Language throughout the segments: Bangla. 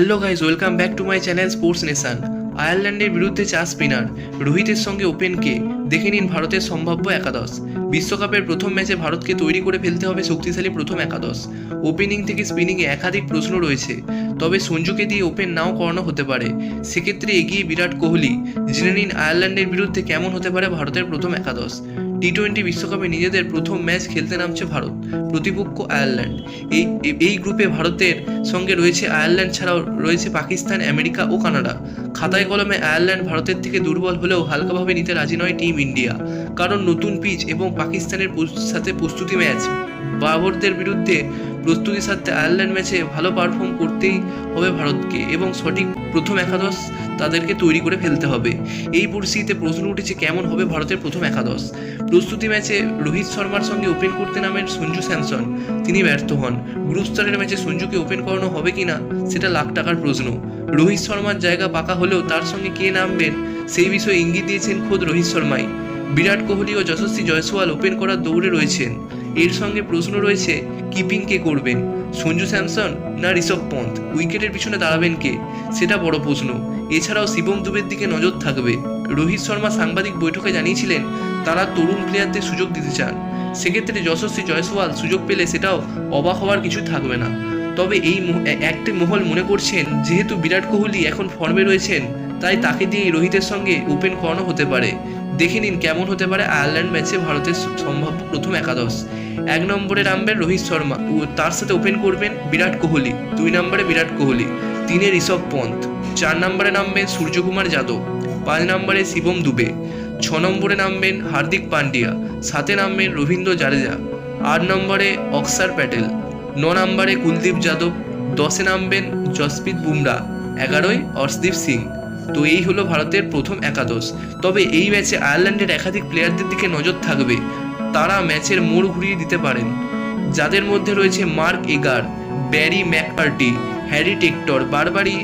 Hello guys, welcome back to my channel sports nation. আয়ারল্যান্ডের বিরুদ্ধে 4 স্পিনার রোহিতের সঙ্গে ওপেনকে দেখে নিন ভারতের সম্ভাব্য একাদশ। বিশ্বকাপের প্রথম ম্যাচে ভারতকে তৈরি করে ফেলতে হবে শক্তিশালী প্রথম একাদশ। ওপেনিং থেকে স্পিনিংয়ে একাধিক প্রশ্ন রয়েছে, তবে সঞ্জুকে দিয়ে ওপেন নাও করানো হতে পারে। সেক্ষেত্রে এগিয়ে বিরাট কোহলি। জেনে নিন আয়ারল্যান্ডের বিরুদ্ধে কেমন হতে পারে ভারতের প্রথম একাদশ। টি-20 বিশ্বকাপে নিজেদের প্রথম ম্যাচ খেলতে নামছে ভারত, প্রতিপক্ষ আয়ারল্যান্ড। এই গ্রুপে ভারতের সঙ্গে রয়েছে আয়ারল্যান্ড ছাড়াও রয়েছে পাকিস্তান, আমেরিকা ও কানাডা। খাতায় কলমে আয়ারল্যান্ড ভারতের থেকে দুর্বল হলেও হালকাভাবে নিতে রাজি নয় টিম ইন্ডিয়া, কারণ নতুন পিচ এবং পাকিস্তানের সাথে প্রস্তুতি ম্যাচ। বাবরদের বিরুদ্ধে প্রস্তুতির সাথে আয়ারল্যান্ড ম্যাচে ভালো পারফর্ম করতেই হবে ভারতকে এবং সঠিক প্রথম একাদশ তাদেরকে তৈরি করে ফেলতে হবে। এই পরিস্থিতিতে প্রশ্ন উঠেছে কেমন হবে ভারতের প্রথম একাদশ। প্রস্তুতি ম্যাচে রোহিত শর্মার সঙ্গে ওপেন করতে নামেন সঞ্জু স্যামসন, তিনি ব্যর্থ হন। গ্রুপ স্তরের ম্যাচে সঞ্জুকে ওপেন করানো হবে কিনা সেটা লাখ টাকার প্রশ্ন। রোহিত শর্মার জায়গা পাকা হলেও তার সঙ্গে কে নামবেন সেই বিষয়ে ইঙ্গিত দিয়েছেন খোদ রোহিত শর্মাই। বিরাট কোহলি ও যশস্বী জয়সওয়াল ওপেন করার দৌড়ে রয়েছেন। এর সঙ্গে প্রশ্ন রয়েছে কিপিং কে করবেন, সঞ্জু স্যামসন না ঋষভ পন্থ। উইকেটের পিছনে দাঁড়াবেন কে, সেটা বড় প্রশ্ন। এছাড়াও শিবম দুবের দিকে নজর থাকবে। রোহিত শর্মা সাংবাদিক বৈঠকে জানিয়েছিলেন তারা তরুণ প্লেয়ারদের সুযোগ দিতে চান। সেক্ষেত্রে যশস্বী জয়সওয়াল সুযোগ পেলে সেটাও অবাক হওয়ার কিছু থাকবে না। তবে একটি মহল মনে করছেন যেহেতু বিরাট কোহলি এখন ফর্মে রয়েছেন, তাই তাকে দিয়েই রোহিতের সঙ্গে ওপেন করানো হতে পারে। দেখে নিন কেমন হতে পারে আয়ারল্যান্ড ম্যাচে ভারতের সম্ভাব্য প্রথম একাদশ। 1 নম্বরে নামবেন রোহিত শর্মা ও তার সাথে ওপেন করবেন বিরাট কোহলি। 2 নম্বরে বিরাট কোহলি, 3-এ ঋষভ পন্থ, 4 নম্বরে নামবেন সূর্যকুমার যাদব, 5 নম্বরে শিবম দুবে, 6 নম্বরে নামবেন হার্দিক পান্ডিয়া, 7-এ নামবেন রবীন্দ্র জাদেজা, 8 নম্বরে অক্ষর প্যাটেল, 9 নম্বরে কুলদীপ যাদব, 10-এ নামবেন জসপ্রীত বুমরা, 11-য় অর্শদীপ সিং। তো এই হলো ভারতের প্রথম একাদশ। তবে এই ম্যাচে আয়ারল্যান্ডের একাধিক প্লেয়ারদের দিকে নজর থাকবে, তারা ম্যাচের মোড় ঘুরিয়ে দিতে পারেন। যাদের মধ্যে রয়েছে মার্ক এগার, ব্যারি ম্যাককার্টি, হ্যারি টেক্টর। বারবারই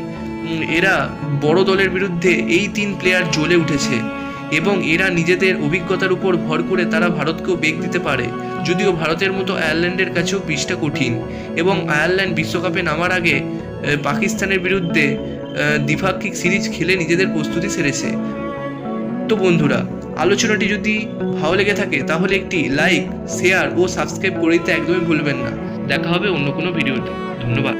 এরা বড় দলের বিরুদ্ধে এই 3 প্লেয়ার জ্বলে উঠেছে এবং এরা নিজেদের অভিজ্ঞতার উপর ভর করে তারা ভারতকেও বেগ দিতে পারে। যদিও ভারতের মতো আয়ারল্যান্ডের কাছেও পিচটা কঠিন এবং আয়ারল্যান্ড বিশ্বকাপে নামার আগে পাকিস্তানের বিরুদ্ধে দ্বিপাক্ষিক সিরিজ খেলে নিজেদের প্রস্তুতি সেরেছে। তো বন্ধুরা, আলোচনাটি যদি ভালো লেগে থাকে তাহলে একটি লাইক, শেয়ার ও সাবস্ক্রাইব করে দিতে একদমই ভুলবেন না। দেখা হবে অন্য কোনো ভিডিওতে। ধন্যবাদ।